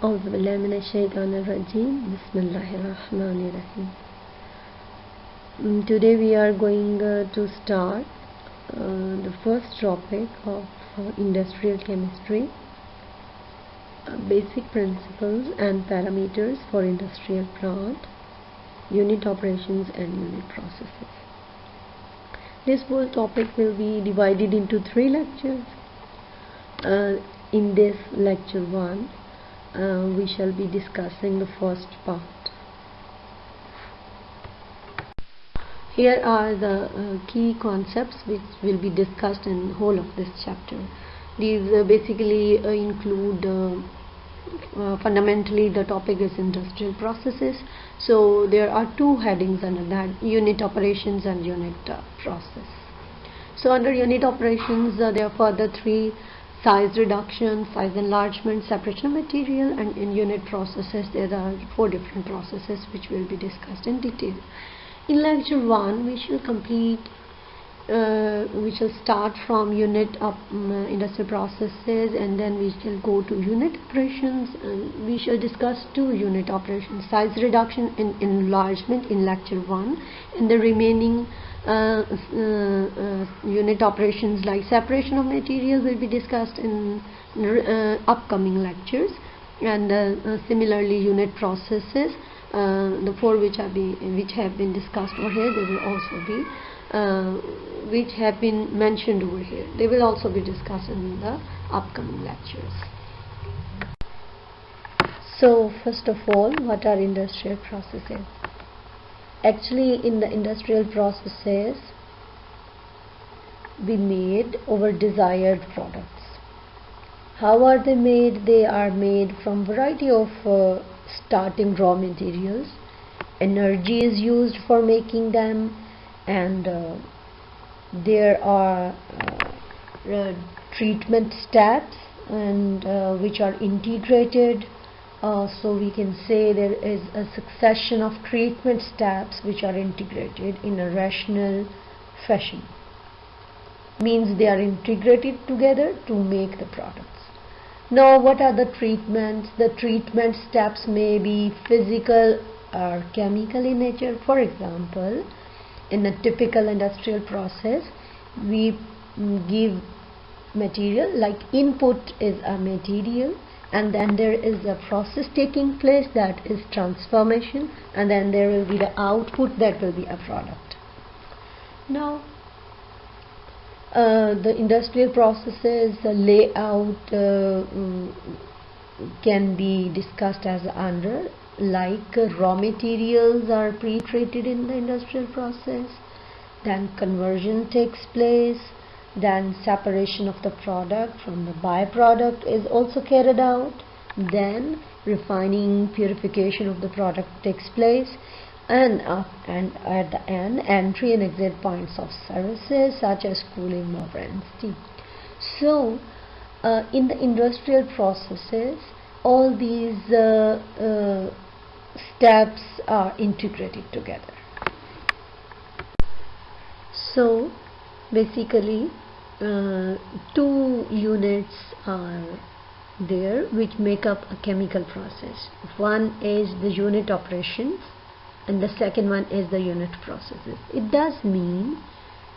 Auzubillahiminash-shaytanir-rajim. Bismillahir-rahmanir-rahim. Today we are going to start the first topic of industrial chemistry, basic principles and parameters for industrial plant, unit operations and unit processes. This whole topic will be divided into 3 lectures. In this lecture 1, we shall be discussing the first part. Here are the key concepts which will be discussed in the whole of this chapter. These basically include fundamentally the topic is industrial processes, so there are 2 headings under that: unit operations and unit process. So under unit operations there are further 3: size reduction, size enlargement, separation of material, and in unit processes there are 4 different processes which will be discussed in detail. In lecture 1 we shall start from unit industrial processes, and then we shall go to unit operations, and we shall discuss 2 unit operations: size reduction and enlargement in lecture 1, and the remaining unit operations like separation of material will be discussed in upcoming lectures, and similarly unit processes, the 4 which have been discussed over here, they will also be which have been mentioned over here, they will also be discussed in the upcoming lectures. So first of all, what are industrial processes? Actually, in the industrial processes we made our desired products. How are they made? They are made from variety of starting raw materials. Energy is used for making them, and there are treatment steps and which are integrated. So we can say there is a succession of treatment steps which are integrated in a rational fashion. Means they are integrated together to make the products. Now what are the treatments? The treatment steps may be physical or chemical in nature. For example, in a typical industrial process we give material, like input is a material, and then there is a process taking place, that is transformation, and then there will be the output, that will be a product. Now the industrial processes, the layout can be discussed as under, like raw materials are pre-treated in the industrial process, then conversion takes place, then separation of the product from the byproduct is also carried out, then refining, purification of the product takes place, and at the end entry and exit points of services such as cooling, water and steam. So in the industrial processes all these steps are integrated together. So basically 2 units are there which make up a chemical process. One is the unit operations and the second one is the unit processes. It does mean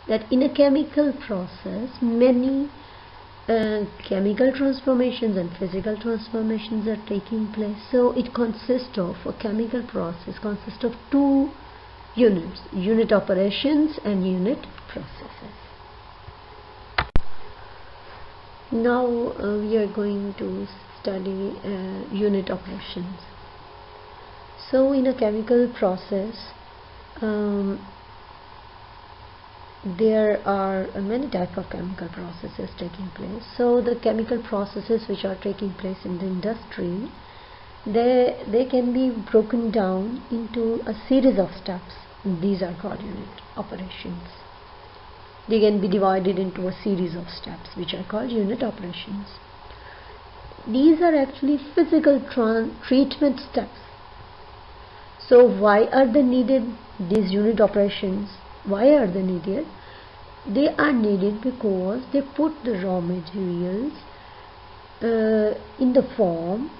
that in a chemical process many chemical transformations and physical transformations are taking place. So it consists of, a chemical process consists of 2 units: unit operations and unit processes. Now we are going to study unit operations. So in a chemical process there are many types of chemical processes taking place. So the chemical processes which are taking place in the industry, they can be broken down into a series of steps. These are called unit operations. They can be divided into a series of steps which are called unit operations. These are actually physical treatment steps. So why are they needed, these unit operations? Why are they needed? They are needed because they put the raw materials in the form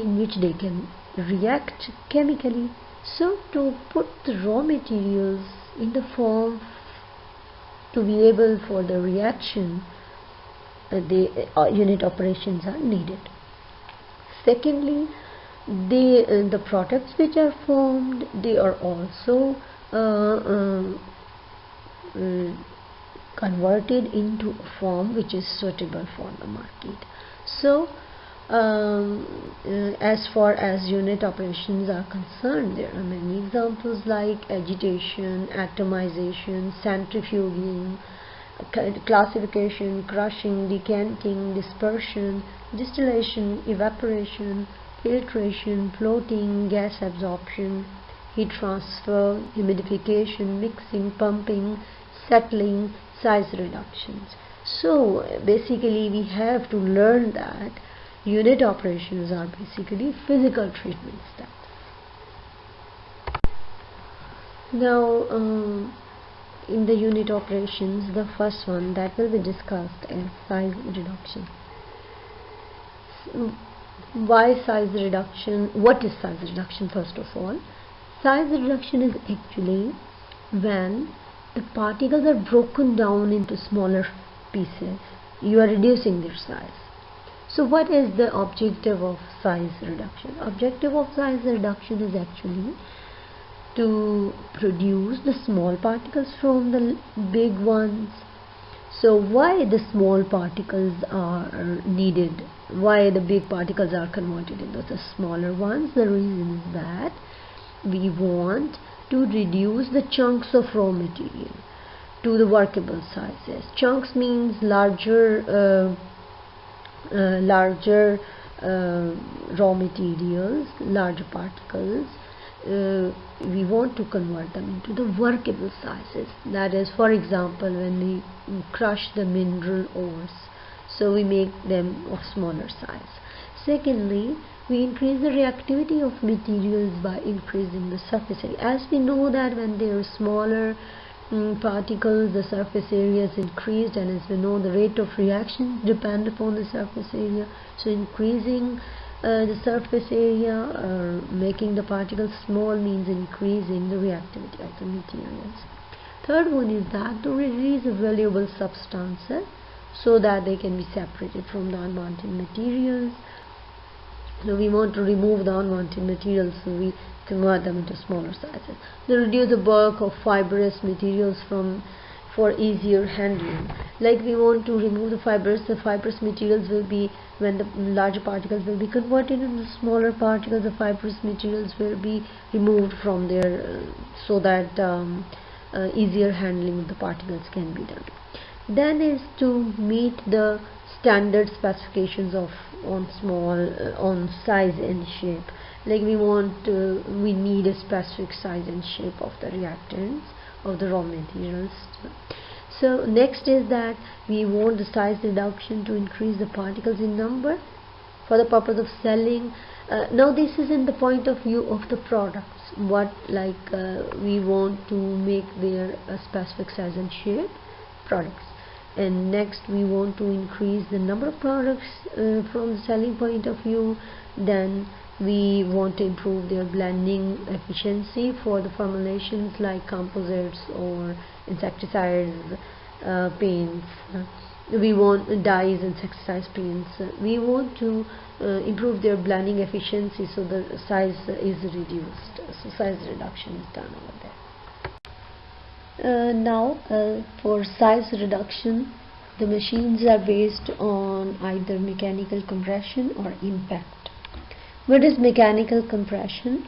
in which they can react chemically. So to put the raw materials in the form to be able for the reaction, the unit operations are needed. Secondly, the products which are formed, they are also converted into a form which is suitable for the market. So as far as unit operations are concerned, there are many examples like agitation, atomization, centrifuging, classification, crushing, decanting, dispersion, distillation, evaporation, filtration, floating, gas absorption, heat transfer, humidification, mixing, pumping, settling, size reductions. So basically we have to learn that unit operations are basically physical treatment steps. Now in the unit operations, the first one that will be discussed is size reduction. Why size reduction? What is size reduction? First of all, size reduction is actually when the particles are broken down into smaller pieces. You are reducing their size. So what is the objective of size reduction? Objective of size reduction is actually to produce the small particles from the big ones. So why the small particles are needed? Why the big particles are converted into the smaller ones? The reason is that we want to reduce the chunks of raw material to the workable sizes. Chunks means larger raw materials, larger particles. We want to convert them into the workable sizes. That is, for example, when we crush the mineral ores, so we make them of smaller size. Secondly, we increase the reactivity of materials by increasing the surface area. As we know that when they are smaller particles, the surface area is increased, and as we know, the rate of reaction depend upon the surface area. So increasing the surface area or making the particles small means increasing the reactivity of the materials. Third one is that to release valuable substances so that they can be separated from the unwanted materials. So we want to remove the unwanted materials, so we convert them into smaller sizes. They reduce the bulk of fibrous materials for easier handling. Like we want to remove the fibrous materials will be, when the larger particles will be converted into smaller particles, the fibrous materials will be removed from there so that easier handling of the particles can be done. Then is to meet the standard specifications of on size and shape. Like we need a specific size and shape of the reactants, of the raw materials. So next is that we want the size reduction to increase the particles in number for the purpose of selling. Now this is in the point of view of the products. We want to make their specific size and shape products. And next we want to increase the number of products from the selling point of view. Then we want to improve their blending efficiency for the formulations like composites or insecticides, paints. We want dyes, insecticides, paints. We want to improve their blending efficiency so the size is reduced. So size reduction is done over there. Now for size reduction, the machines are based on either mechanical compression or impact. What is mechanical compression?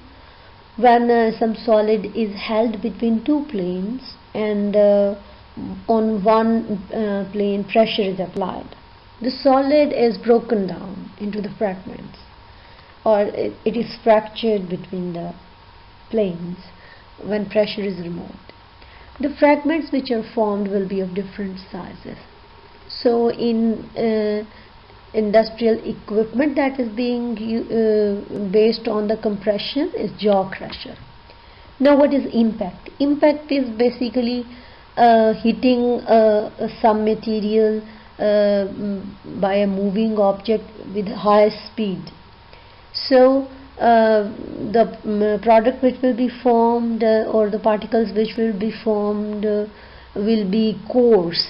When some solid is held between two planes and on one plane pressure is applied, the solid is broken down into the fragments, or it is fractured between the planes when pressure is removed. The fragments which are formed will be of different sizes. So in industrial equipment that is being based on the compression is jaw crusher. Now what is impact? Impact is basically hitting some material by a moving object with high speed. So the product which will be formed or the particles which will be formed will be coarse.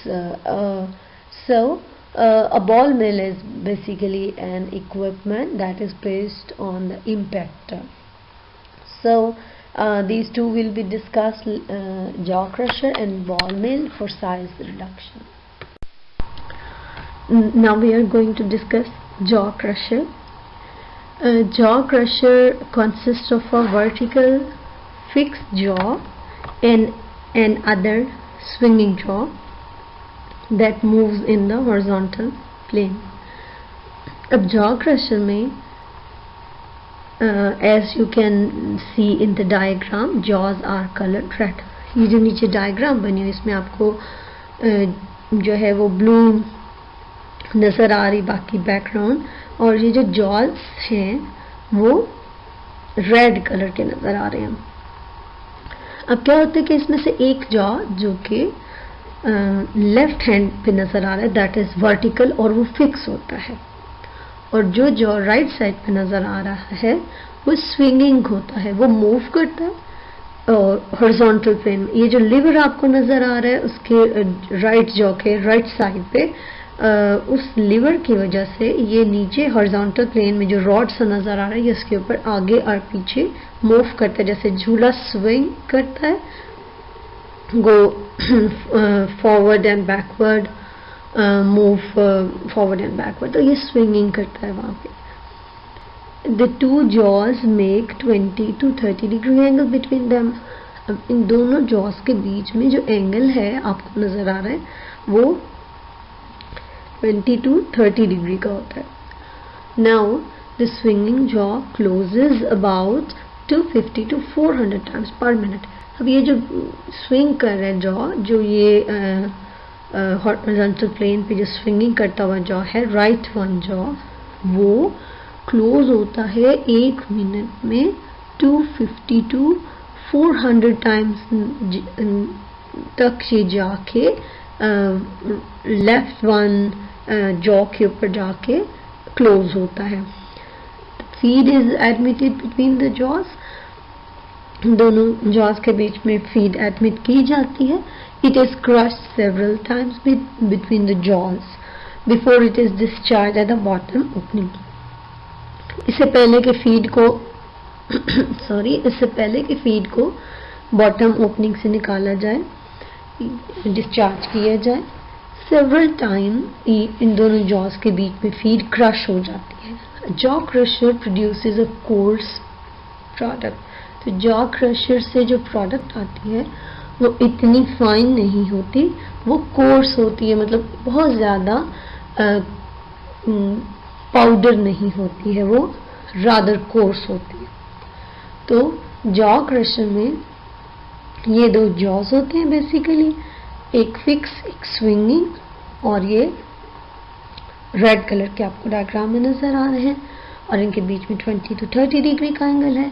So a ball mill is basically an equipment that is based on the impactor. So these two will be discussed, jaw crusher and ball mill for size reduction. Now we are going to discuss jaw crusher. Jaw crusher consists of a vertical fixed jaw and an other swinging jaw that moves in the horizontal plane. अब jaw crusher में as you can see in the diagram, jaws are colored red. ये जो नीचे diagram बनी हुई इसमें आपको जो है वो blue नज़र आ रही, बाकी बैकग्राउंड, और ये जो जॉज हैं वो रेड कलर के नज़र आ रहे हैं. अब क्या होता है कि इसमें से एक जॉ जो कि लेफ्ट हैंड पे नज़र आ रहा है दैट इज़ वर्टिकल और वो फिक्स होता है, और जो जॉ राइट साइड पे नज़र आ रहा है वो स्विंगिंग होता है, वो मूव करता है और हॉरिजॉन्टल प्लेन में. ये जो लिवर आपको नज़र आ रहा है उसके राइट जॉ के राइट साइड पे उस लिवर की वजह से ये नीचे हॉरिजॉन्टल प्लेन में जो रॉड सा नज़र आ रहा है ये इसके ऊपर आगे और पीछे मूव करता है, जैसे झूला स्विंग करता है, go forward and backward, move forward and backward, तो ये स्विंगिंग करता है वहाँ पे. The two jaws make 20 to 30 degree angle between them. अब इन दोनों जॉज के बीच में जो एंगल है आपको नज़र आ रहा है वो 20 to 30 डिग्री का होता है. Now the swinging jaw closes about 250 to 400 times per minute. अब ये जो स्विंग कर रहे हैं जॉ, जो ये हॉरिजॉन्टल प्लेन पे जो स्विंगिंग करता हुआ जॉ है, राइट वन जॉ, वो क्लोज होता है 1 मिनट में 250 to 400 टाइम्स तक ये जाके लेफ्ट वन जॉ के ऊपर जाके क्लोज होता है. Feed is admitted between the jaws. दोनों जॉज के बीच में फीड एडमिट की जाती है. It is crushed several times between the jaws before it is discharge at the bottom opening. इससे पहले कि फीड को इससे पहले कि फीड को बॉटम ओपनिंग से निकाला जाए, डिस्चार्ज किया जाए, सेवरल टाइम इन दोनों जॉज के बीच में फीड क्रश हो जाती है. Jaw crusher produces a course product. तो जॉ क्रशर से जो प्रोडक्ट आती है वो इतनी फाइन नहीं होती, वो कोर्स होती है, मतलब बहुत ज़्यादा पाउडर नहीं होती है, वो रादर कोर्स होती है. तो जॉ क्रशर में ये दो जॉज होते हैं बेसिकली, एक फिक्स एक स्विंगिंग, और ये रेड कलर के आपको डायग्राम में नज़र आ रहे हैं, और इनके बीच में 20 to 30 डिग्री का एंगल है,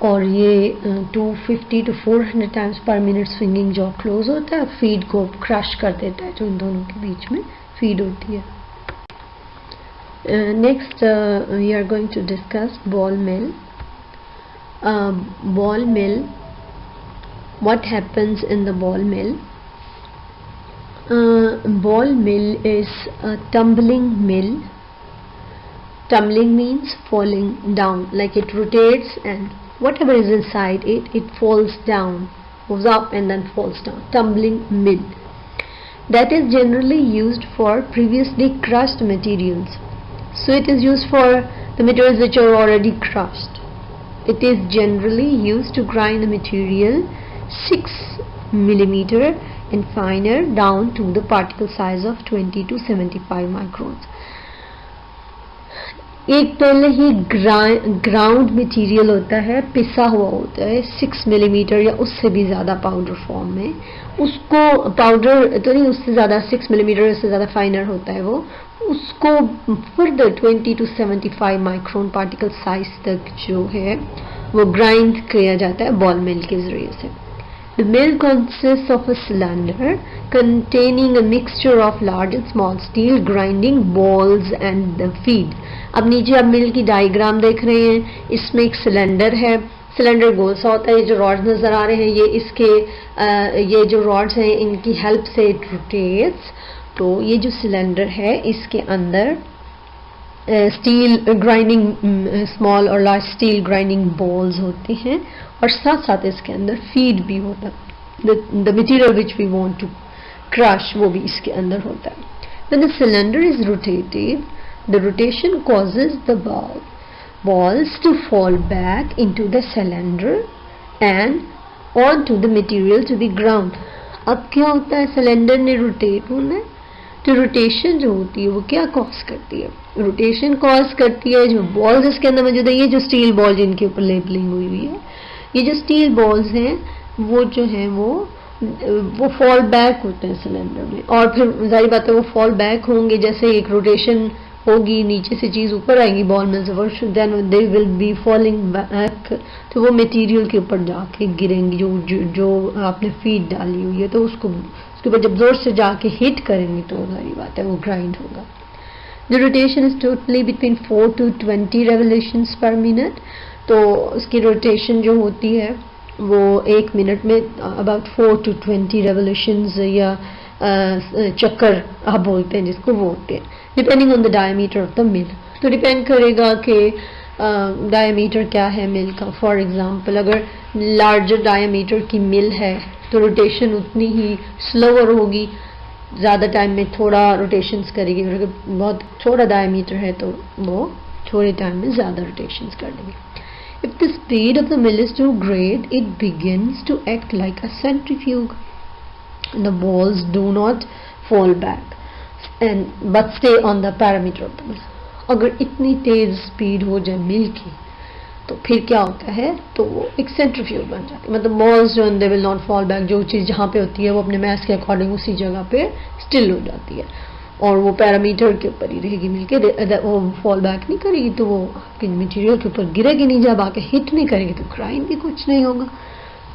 और ये 250 to 400 times per minute swinging jaw close होता है, फीड को क्रश कर देता है जो इन दोनों के बीच में फीड होती है. Next we are going to discuss ball mill. Ball mill, what happens in the ball mill? Ball mill is a tumbling mill. Tumbling means falling down, like it rotates and whatever is inside it, it falls down, goes up and then falls down. Tumbling mill. That is generally used for previously crushed materials. So it is used for the materials which are already crushed. It is generally used to grind the material 6 millimeter and finer down to the particle size of 20 to 75 microns. एक पहले ही ground material होता है, पिसा हुआ होता है 6 millimetre या उससे भी ज़्यादा पाउडर फॉर्म में. उसको पाउडर तो नहीं, उससे ज़्यादा 6 मिलीमीटर, उससे ज़्यादा फाइनर होता है वो. उसको further 20 to 75 micron particle size तक जो है वो ग्राइंड किया जाता है बॉल मिल के ज़रिए से. The mill consists of a cylinder containing a mixture of large and small steel grinding balls and the feed. अब नीचे आप मिल की डायग्राम देख रहे हैं, इसमें एक सिलेंडर है, सिलेंडर गोल सा होता है, ये जो रॉड्स नज़र आ रहे हैं ये इसके ये जो रॉड्स हैं इनकी हेल्प से इट रोटेट्स। तो ये जो सिलेंडर है इसके अंदर स्टील ग्राइंडिंग स्मॉल और लार्ज स्टील ग्राइंडिंग बॉल्स होती हैं और साथ साथ इसके अंदर फीड भी होता है, the material which we want to crush वो भी इसके अंदर होता है। When the cylinder is rotated, the rotation causes the balls to fall back into the cylinder and onto the material to be ground। अब क्या होता है, सिलेंडर ने रोटेट होना है तो रोटेशन जो होती है वो क्या कॉज करती है, रोटेशन कॉज करती है जो बॉल्स इसके अंदर मौजूद है, ये जो स्टील बॉल जिनके ऊपर लेबलिंग हुई हुई है, ये जो स्टील बॉल्स हैं वो जो हैं वो फॉल बैक होते हैं सिलेंडर में, और फिर जाहिर बात है वो फॉल बैक होंगे, जैसे एक रोटेशन होगी नीचे से चीज़ ऊपर आएगी बॉल में से, then they will be falling back, तो वो मटेरियल के ऊपर जाके गिरेंगी जो आपने फीड डाली हुई है, तो उसके ऊपर जब जोर से जाके हिट करेंगे तो जाहिर बात है वो ग्राइंड होगा। The rotation is totally between 4 to 20 revolutions पर मिनट। तो उसकी रोटेशन जो होती है वो एक मिनट में अबाउट 4 to 20 रेवोल्यूशंस या चक्कर आप बोलते हैं जिसको वो होते हैं, depending on the diameter of the mill. तो डिपेंड करेगा कि डायमीटर क्या है मिल का। फॉर एग्जांपल अगर लार्जर डायमीटर की मिल है तो रोटेशन उतनी ही स्लोअर होगी, ज़्यादा टाइम में थोड़ा रोटेशंस करेगी, और अगर बहुत छोटा डायमीटर है तो वो थोड़े टाइम में ज़्यादा रोटेशंस कर देगी। If the speed of the mill is too great, it begins to act like a centrifuge. The balls do not fall back but stay on the parameter of the mill. अगर इतनी तेज speed हो जाए मिल की तो फिर क्या होता है, तो वो एक सेंट्रीफ्यूज बन जाती है, मतलब बॉल्स जो they will not fall back, जो चीज़ जहाँ पे होती है वो अपने मैथ के अकॉर्डिंग उसी जगह पे स्टिल हो जाती है और वो पैरामीटर के ऊपर ही रहेगी मिलके, वो फॉल बैक नहीं करेगी, तो वो आपके मटेरियल के ऊपर गिरेगी नहीं, जब आके हिट नहीं करेगी तो ग्राइंड भी कुछ नहीं होगा।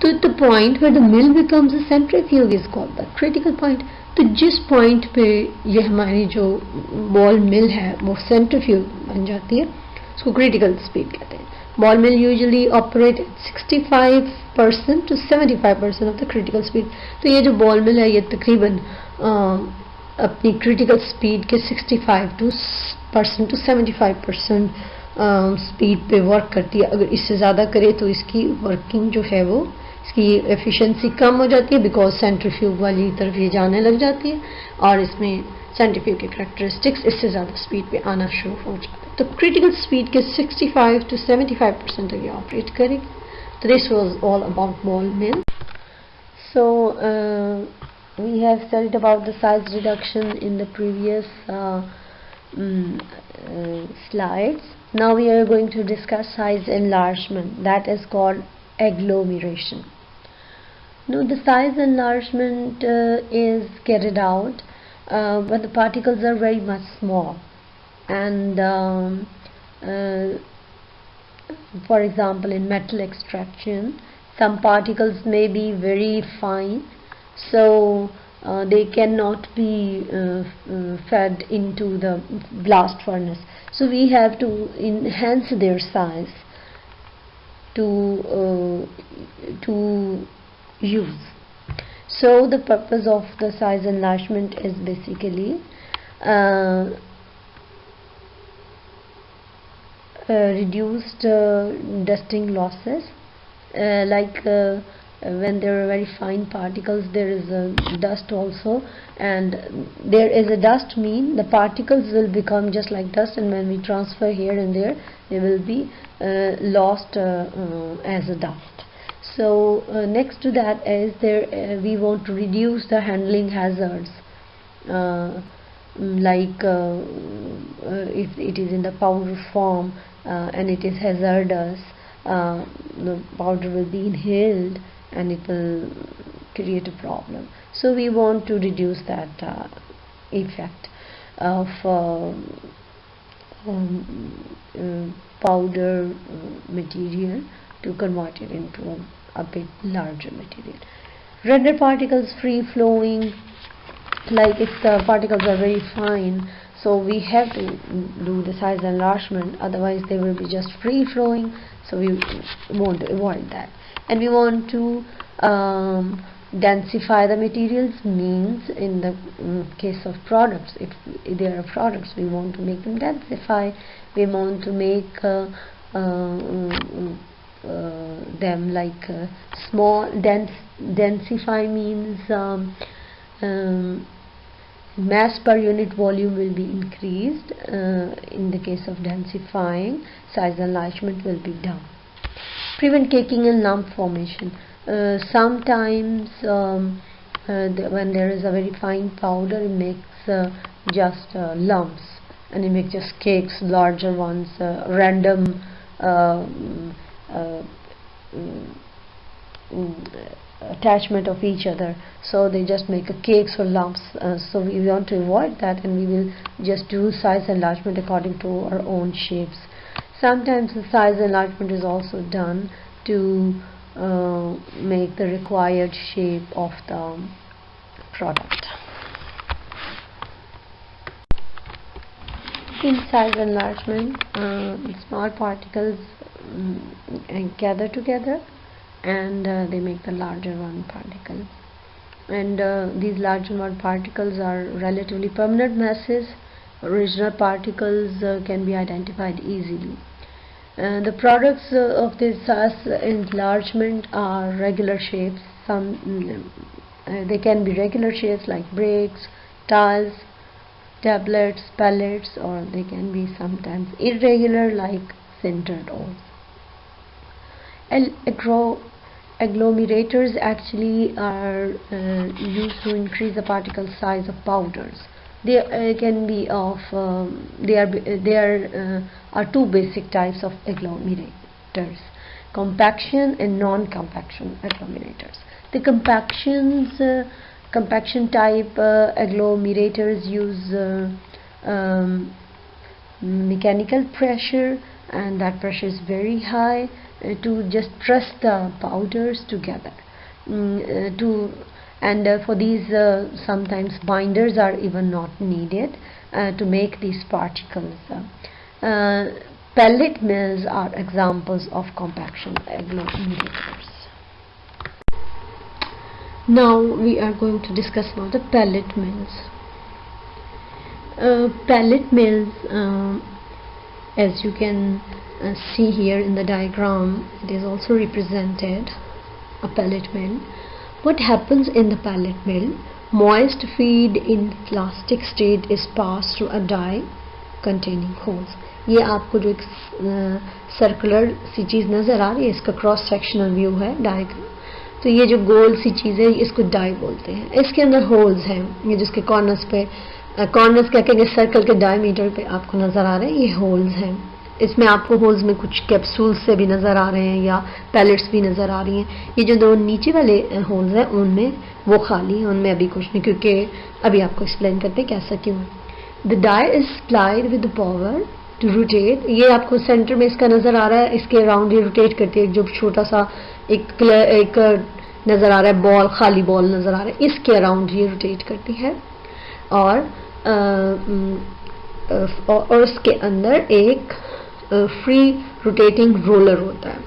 तो the point where the mill becomes a centrifuge is called the critical point. तो जिस पॉइंट पे ये हमारी जो बॉल मिल है वो सेंट्रीफ्यूज बन जाती है उसको क्रिटिकल स्पीड कहते हैं। Ball mill usually operate at 65% to 75% of the critical speed। तो ये जो बॉल मिल है ये तकरीबन अपनी क्रिटिकल स्पीड के 65% to 75% स्पीड पे वर्क करती है। अगर इससे ज़्यादा करे तो इसकी वर्किंग जो है वो इसकी एफिशिएंसी कम हो जाती है, बिकॉज सेंट्रीफ्यूज वाली तरफ ये जाने लग जाती है और इसमें सेंट्रीफ्यूज के करैक्टरिस्टिक्स इससे ज़्यादा स्पीड पे आना शुरू हो जाते हैं। तो क्रिटिकल स्पीड के 65 to 75% तक ये ऑपरेट करेगी। तो this was all about ball mill. So we have studied about the size reduction in the previous slides. Now we are going to discuss size enlargement, that is called agglomeration. Now the size enlargement is carried out when the particles are very much small, and for example in metal extraction some particles may be very fine, so they cannot be fed into the blast furnace, so we have to enhance their size to use. So the purpose of the size enlargement is basically reduced dusting losses, like when there are very fine particles there is a dust also, and there is a dust mean the particles will become just like dust, and when we transfer here and there they will be lost as a dust. So next to that is there we want to reduce the handling hazards, like if it is in the powder form and it is hazardous, the powder will be inhaled and it will create a problem. So we want to reduce that effect of powder material to convert it into a bit larger material. Render particles free flowing, like if the particles are very fine, so we have to do the size enlargement, otherwise they will be just free flowing, so we want to avoid that. And we want to densify the materials, means in the case of products, if there are products, we want to make them densify, we want to make them like small. Densify means mass per unit volume will be increased. In the case of densifying, size enlargement will be done. Prevent caking and lump formation. Sometimes when there is a very fine powder, it makes just lumps, and it makes just cakes, larger ones, random attachment of each other, so they just make a cakes or lumps. So we want to avoid that, and we will just do size enlargement according to our own shapes. Sometimes the size enlargement is also done to make the required shape of the product. In size enlargement, small particles gather together, and they make the larger one particle, and these larger one particles are relatively permanent masses. Original particles can be identified easily. The products of this size enlargement are regular shapes. They can be regular shapes like bricks, tiles, tablets, pellets, or they can be sometimes irregular like sintered ores. Agglomerators actually are used to increase the particle size of powders. They can be of there are two basic types of agglomerators: compaction and non-compaction agglomerators. The compaction type agglomerators use mechanical pressure, and that pressure is very high, to just press the powders together. For these sometimes binders are even not needed to make these particles. Pellet mills are examples of compaction agglomerators. Now we are going to discuss about the pellet mills. Pellet mills, as you can see here in the diagram, it is also represented a pellet mill. What happens in the pellet mill? Moist feed in plastic state is passed through a die containing holes. ये आपको जो एक circular सी चीज़ नज़र आ रही है, इसका cross sectional view है die का। तो ये जो गोल सी चीज़ है, इसको डाई बोलते हैं। इसके अंदर होल्स हैं, ये जिसके कॉर्नर्स पे, कॉर्नर्स क्या कहेंगे, सर्कल के डायमीटर पे आपको नज़र आ रहे हैं, ये होल्स हैं। इसमें आपको होल्स में कुछ कैप्सूल्स से भी नज़र आ रहे हैं या पैलेट्स भी नज़र आ रही हैं। ये जो दो नीचे वाले होल्स हैं, उनमें वो खाली हैं, उनमें अभी कुछ नहीं, क्योंकि अभी आपको एक्सप्लेन करते हैं कैसा क्यों है। The die is supplied with power to rotate. ये आपको सेंटर में इसका नज़र आ रहा है, इसके अराउंड ये रोटेट करती है। जो छोटा सा एक नज़र आ रहा है बॉल, खाली बॉल नज़र आ रहा है, इसके अराउंड ये रोटेट करती है। और उसके अंदर एक फ्री रोटेटिंग रोलर होता है,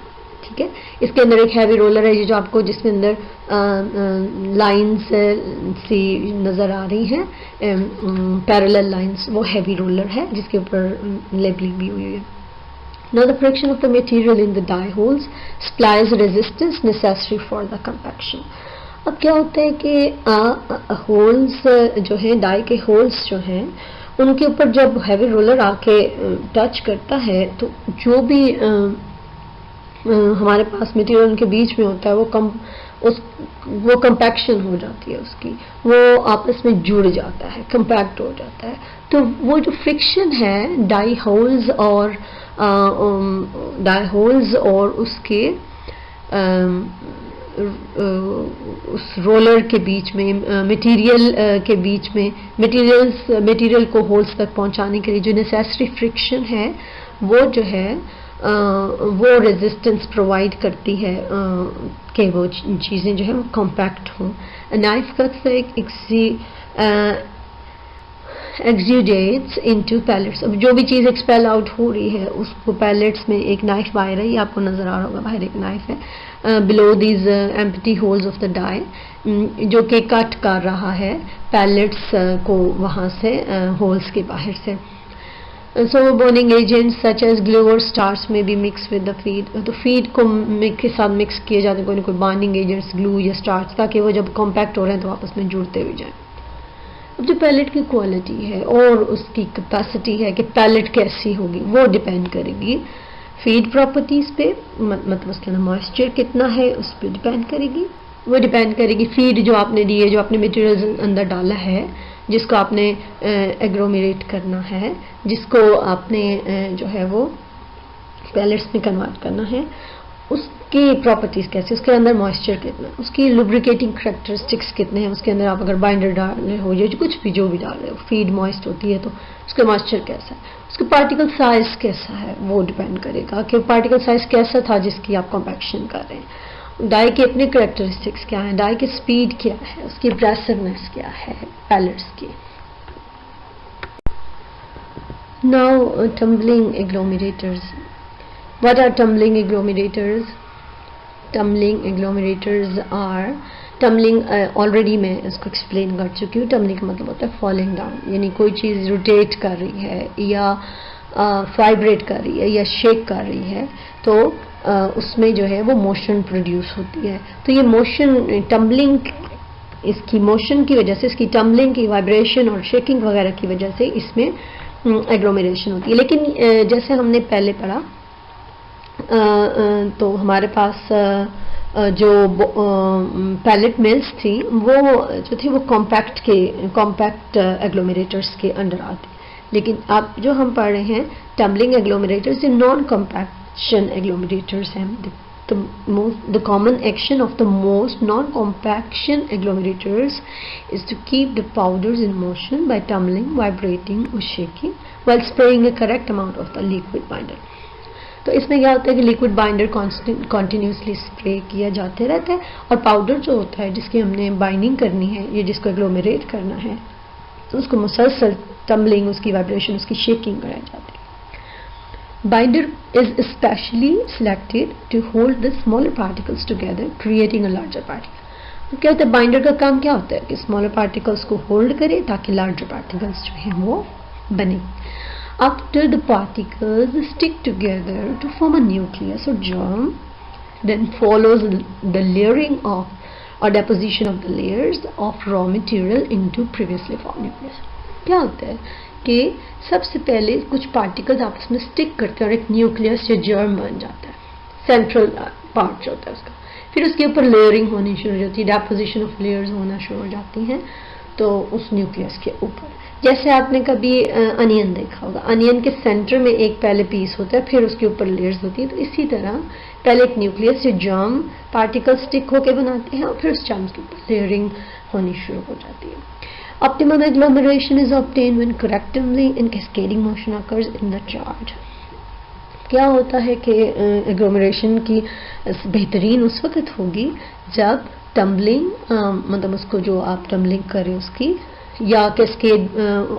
ठीक है। इसके अंदर एक हैवी रोलर है, ये जो आपको जिसके अंदर लाइंस सी नज़र आ रही हैं, पैरेलल लाइंस, वो हैवी रोलर है जिसके ऊपर लेबलिंग भी हुई है। Now the friction of the material in the die holes supplies resistance necessary for the compaction. अब क्या होता है कि होल्स जो हैं, डाई के होल्स जो हैं, उनके ऊपर जब हैवी रोलर आके टच करता है, तो जो भी हमारे पास मटेरियल उनके बीच में होता है, वो कंपैक्शन हो जाती है उसकी, वो आपस में जुड़ जाता है, कंपैक्ट हो जाता है। तो वो जो फ्रिक्शन है डाई होल्स और उसके उस रोलर के बीच में, मटेरियल के बीच में, मटेरियल को होल्स तक पहुंचाने के लिए जो नेसेसरी फ्रिक्शन है, वो जो है वो रेजिस्टेंस प्रोवाइड करती है कि वो चीज़ें जो है वो कॉम्पैक्ट हों. Knife cuts exudates into pellets. अब जो भी चीज़ एक्सपेल आउट हो रही है उसको पैलेट्स में, एक नाइफ बाहर है, ये आपको नज़र आ रहा होगा, बाहर एक नाइफ है below these empty holes of the die, जो कि कट कर रहा है पैलेट्स को वहाँ से होल्स के बाहर से. So burning agents such as glue और स्टार्च में भी मिक्स विद द फीड. तो फीड को के साथ मिक्स किए जाते हैं कोई ना कोई बर्निंग एजेंट्स, ग्लू या स्टार्च, ताकि वो जब कॉम्पैक्ट हो रहे हैं तो आपस में जुड़ते हुए जाएं. अब जो पैलेट की क्वालिटी है और उसकी कैपेसिटी है कि पैलेट कैसी होगी, वो डिपेंड करेगी फीड प्रॉपर्टीज़ पे, मतलब उसके अंदर मॉइस्चर कितना है उस पर डिपेंड करेगी. वो डिपेंड करेगी फीड जो आपने दी है, जो आपने मटेरियल अंदर डाला है, जिसको आपने एग्लोमेरेट करना है, जिसको आपने जो है वो पैलेट्स में कन्वर्ट करना है, उसकी प्रॉपर्टीज़ कैसे, उसके अंदर मॉइस्चर कितना, उसकी लुब्रिकेटिंग करेक्टरिस्टिक्स कितने हैं, उसके अंदर आप अगर बाइंडर डाल रहे हो या कुछ भी जो भी डाल रहे हो, फीड मॉइस्ट होती है तो उसका मॉइस्चर कैसा है, उसका पार्टिकल साइज कैसा है, वो डिपेंड करेगा कि पार्टिकल साइज कैसा था जिसकी आप कॉम्पैक्शन कर रहे हैं. डाई के अपने करेक्टरिस्टिक्स क्या हैं, डाई की स्पीड क्या है, उसकी एब्रेसिवनेस क्या है पैलेट्स की. Now tumbling agglomerators. What are tumbling agglomerators? Tumbling agglomerators are tumbling, already मैं इसको एक्सप्लेन कर चुकी हूँ. टम्बलिंग का मतलब होता है फॉलिंग डाउन, यानी कोई चीज़ रोटेट कर रही है या वाइब्रेट कर रही है या शेक कर रही है तो उसमें जो है वो मोशन प्रोड्यूस होती है. तो ये मोशन टम्बलिंग, इसकी मोशन की वजह से, इसकी टम्बलिंग की वाइब्रेशन और शेकिंग वगैरह की वजह से इसमें एग्लोमेरेशन होती है. लेकिन जैसे हमने पहले पढ़ा तो हमारे पास जो पैलेट मिल्स थी वो जो थी वो कॉम्पैक्ट एग्लोमेरेटर्स के अंडर आती. लेकिन अब जो हम पढ़ रहे हैं टम्बलिंग एग्लोमेरेटर्स, ये नॉन कॉम्पैक्शन एग्लोमेरेटर्स हैं. The common action of the most non-compaction agglomerators is to keep the powders in motion by tumbling, vibrating or shaking while spraying a correct amount of the liquid binder. तो इसमें क्या होता है कि liquid binder continuously spray किया जाते रहता है और पाउडर जो होता है जिसकी हमने बाइंडिंग करनी है या जिसको एग्लोमेरेट करना है तो उसको मुसलसल टम्बलिंग, उसकी वाइब्रेशन, उसकी शेकिंग कराई जाती है. Binder is specially selected to hold the smaller particles together creating a larger particle. तो क्या होता है, बाइंडर का काम क्या होता है कि स्मॉलर पार्टिकल्स को होल्ड करे ताकि लार्जर पार्टिकल्स जो है वो बने. After the particles stick together to form a nucleus or germ, then follows the layering of or deposition of the layers of raw material into previously formed nucleus. क्या होता है कि सबसे पहले कुछ पार्टिकल्स आपस में स्टिक करते हैं और एक न्यूक्लियस या जर्म बन जाता है, सेंट्रल पार्ट जो होता है उसका. फिर उसके ऊपर लेयरिंग होनी शुरू हो जाती है, डेपोजिशन ऑफ लेयर्स होना शुरू हो जाती हैं तो उस न्यूक्लियस के ऊपर. जैसे आपने कभी अनियन देखा होगा, अनियन के सेंटर में एक पहले पीस होता है फिर उसके ऊपर लेयर्स होती है. तो इसी तरह पहले एक न्यूक्लियस या जर्म पार्टिकल स्टिक होकर बनाते हैं और फिर उस जर्म्स के ऊपर लेयरिंग होनी शुरू हो जाती है. Optimum agglomeration is obtained when correct tumbling and cascading motion occurs in the chart. क्या होता है कि एग्लोमेरेशन की बेहतरीन उस वक्त होगी जब टम्बलिंग, मतलब उसको जो आप टम्बलिंग करें उसकी, या कैस्केड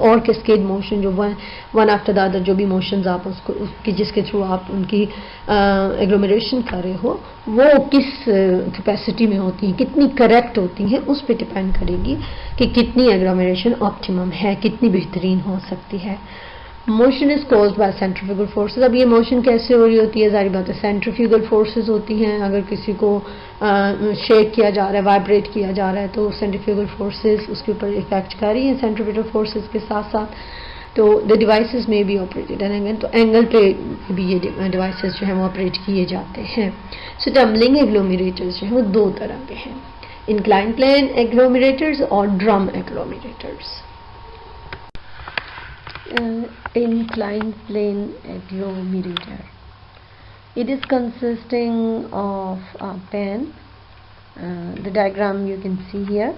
और कैस्केड मोशन जो वन आफ्टर द अदर जो भी मोशंस आप उसको जिसके थ्रू आप उनकी एग्लोमेरेशन कर रहे हो वो किस कैपेसिटी में होती हैं, कितनी करेक्ट होती हैं, उस पर डिपेंड करेगी कि कितनी एग्लोमेरेशन ऑप्टिमम है, कितनी बेहतरीन हो सकती है. Motion is caused by centrifugal forces. अब ये मोशन कैसे हो रही होती है, जारी बात है सेंट्रीफ्यूगल फोर्सेस होती हैं. अगर किसी को शेक किया जा रहा है, वाइब्रेट किया जा रहा है तो सेंट्रीफ्यूगल फोर्सेस उसके ऊपर इफेक्ट कर रही हैं सेंट्रीफ्यूगल फोर्सेस के साथ साथ. तो द डिवाइसेस में भी ऑपरेटेड एंगल, तो एंगल पे भी ये डिवाइसेस जो हैं वो ऑपरेट किए जाते हैं. सो टम्बलिंग एग्लोमेरेटर्स जो हैं वो दो तरह के हैं, इंक्लाइन प्लेन एग्लोमेरेटर्स और drum एग्लोमेरेटर्स. Inclined plane agglomerator. It is consisting of a pan. The diagram you can see here.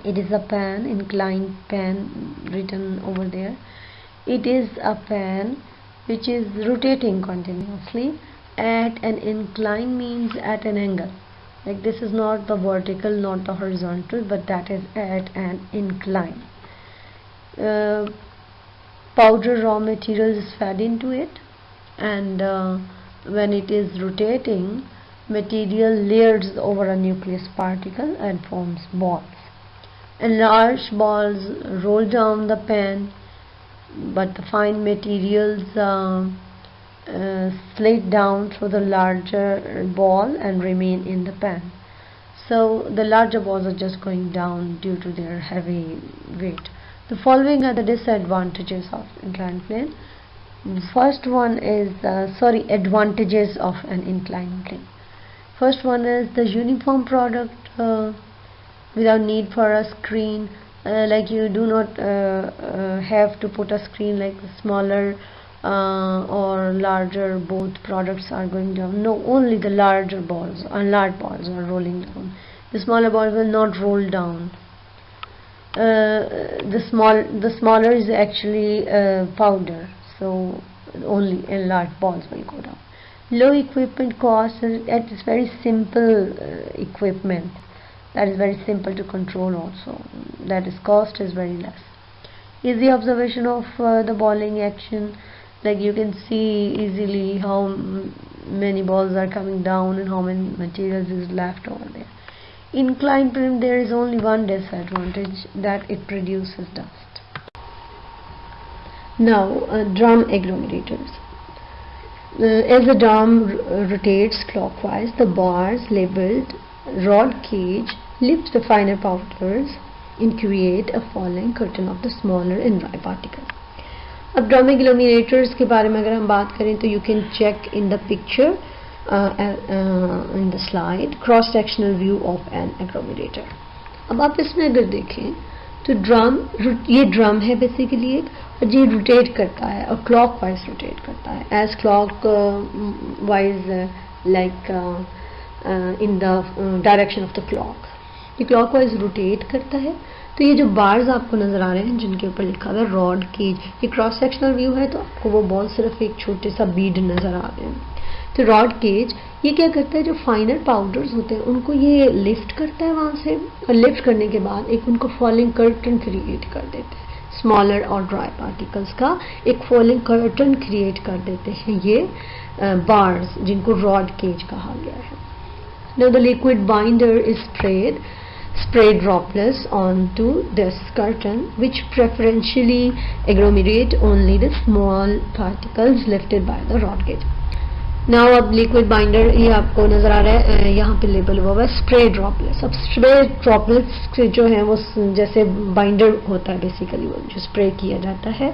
It is a pan, inclined pan written over there. It is a pan which is rotating continuously at an incline, means at an angle. Like this is not the vertical, not the horizontal, but that is at an incline. Powder raw material is fed into it, and when it is rotating, material layers over a nucleus particle and forms balls. And large balls roll down the pan, but the fine materials slide down through the larger ball and remain in the pan. So the larger balls are just going down due to their heavy weight. The following are the disadvantages of inclined plane. First one is advantages of an inclined plane. First one is the uniform product without need for a screen. Like you do not have to put a screen like smaller or larger, both products are going down. No, only the larger balls and large balls are rolling down. The smaller balls will not roll down. The smaller is actually powder, so only large balls will go down. Low equipment cost, it is very simple equipment that is very simple to control also, that is cost is very less. Easy observation of the balling action, like you can see easily how many balls are coming down and how many materials is left over there. Inclined plane, there is only one disadvantage, that it produces dust. Now drum agglomerators. As the drum rotates clockwise, the bars labeled rod cage lift the finer powders and create a falling curtain of the smaller and dry particles. अब drum agglomerators के बारे में अगर हम बात करें तो you can check in the picture in the slide cross sectional view of an agglomerator. अब आप इसमें अगर देखें तो ये ड्रम है बेसिकली एक, और ये रोटेट करता है और क्लॉक वाइज रोटेट करता है, as clockwise like in the direction of the clock. ये क्लॉक वाइज रोटेट करता है. तो ये जो बार्स आपको नजर आ रहे हैं जिनके ऊपर लिखा हुआ है रॉड केज, ये क्रॉस सेक्शनल व्यू है, तो आपको वो बॉल सिर्फ एक छोटे सा बीड नजर आ रहे हैं. तो रॉड केज ये क्या करता है, जो फाइनर पाउडर्स होते हैं उनको ये लिफ्ट करता है वहाँ से, और लिफ्ट करने के बाद एक उनको फॉलिंग कर्टन क्रिएट कर देते हैं. स्मॉलर और ड्राई पार्टिकल्स का एक फॉलिंग कर्टन क्रिएट कर देते हैं ये बार्स, जिनको रॉड केज कहा गया है. Now the liquid binder is spray droplets onto this curtain, which preferentially agglomerate only the small particles lifted by the rod gauge. Now अब लिक्विड बाइंडर ये आपको नजर आ रहा है, यहाँ पे लेबल हुआ है स्प्रे ड्रॉपलेट्स. अब स्प्रे ड्रॉपलेट्स जो है वो जैसे बाइंडर होता है बेसिकली, वो जो स्प्रे किया जाता है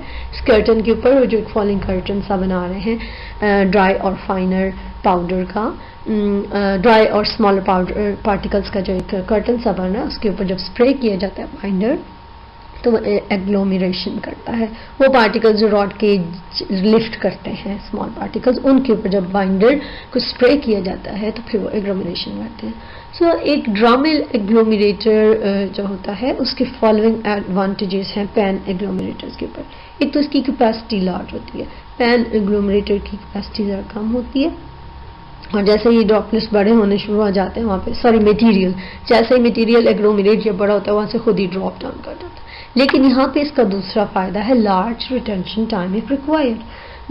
कर्टन के ऊपर, जो एक फॉलिंग कर्टन सा बना रहे हैं ड्राई और फाइनर पाउडर का, ड्राई और स्मॉलर पाउडर पार्टिकल्स का जो एक कर्टन सा बना है उसके ऊपर जब स्प्रे किया जाता है बाइंडर, तो वो एग्लोमरेशन करता है. वो पार्टिकल्स जो रॉड के लिफ्ट करते हैं स्मॉल पार्टिकल्स, उनके ऊपर जब बाइंडर को स्प्रे किया जाता है तो फिर वो एग्लोमरेशन करते हैं. सो एक ड्रम एग्लोमरेटर जो होता है उसके फॉलोइंग एडवांटेजेस हैं पैन एग्लोमरेटर्स के ऊपर. एक तो इसकी कैपेसिटी लार्ज होती है, पैन एग्लोमरेटर की कैपेसिटी ज़रा कम होती है, और जैसे ही ड्रॉपलेट्स बड़े होने शुरू हो जाते हैं वहाँ पे मटेरियल, जैसे ही मटेरियल एग्लोमरेट या बड़ा होता है वहाँ से खुद ही ड्रॉप डाउन कर देता है. लेकिन यहाँ पे इसका दूसरा फायदा है large retention time if required.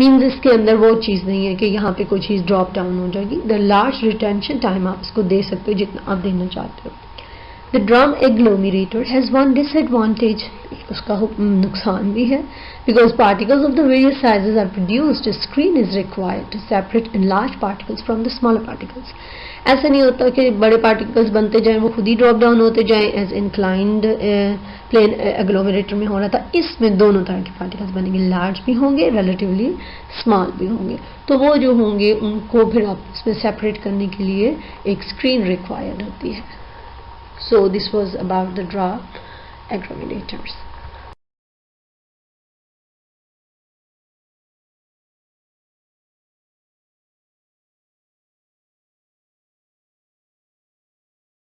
Means इसके अंदर वो चीज़ नहीं है कि यहाँ पे कोई चीज़ ड्रॉप डाउन हो जाएगी. द लार्ज रिटेंशन टाइम आप इसको दे सकते हो जितना आप देना चाहते हो. The drum agglomerator has one disadvantage, उसका नुकसान भी है, because particles of the various sizes are produced, screen is required to separate in large particles from the smaller particles. ऐसा नहीं होता कि बड़े पार्टिकल्स बनते जाएं वो खुद ही ड्रॉप डाउन होते जाएं, एज इंक्लाइंड प्लेन एग्लोमरेटर में हो रहा था. इसमें दोनों तरह के पार्टिकल्स बनेंगे, लार्ज भी होंगे, रिलेटिवली स्मॉल भी होंगे. तो वो जो होंगे उनको फिर आपस में सेपरेट करने के लिए एक स्क्रीन रिक्वायर्ड होती है. So this was about the drum agglomerators.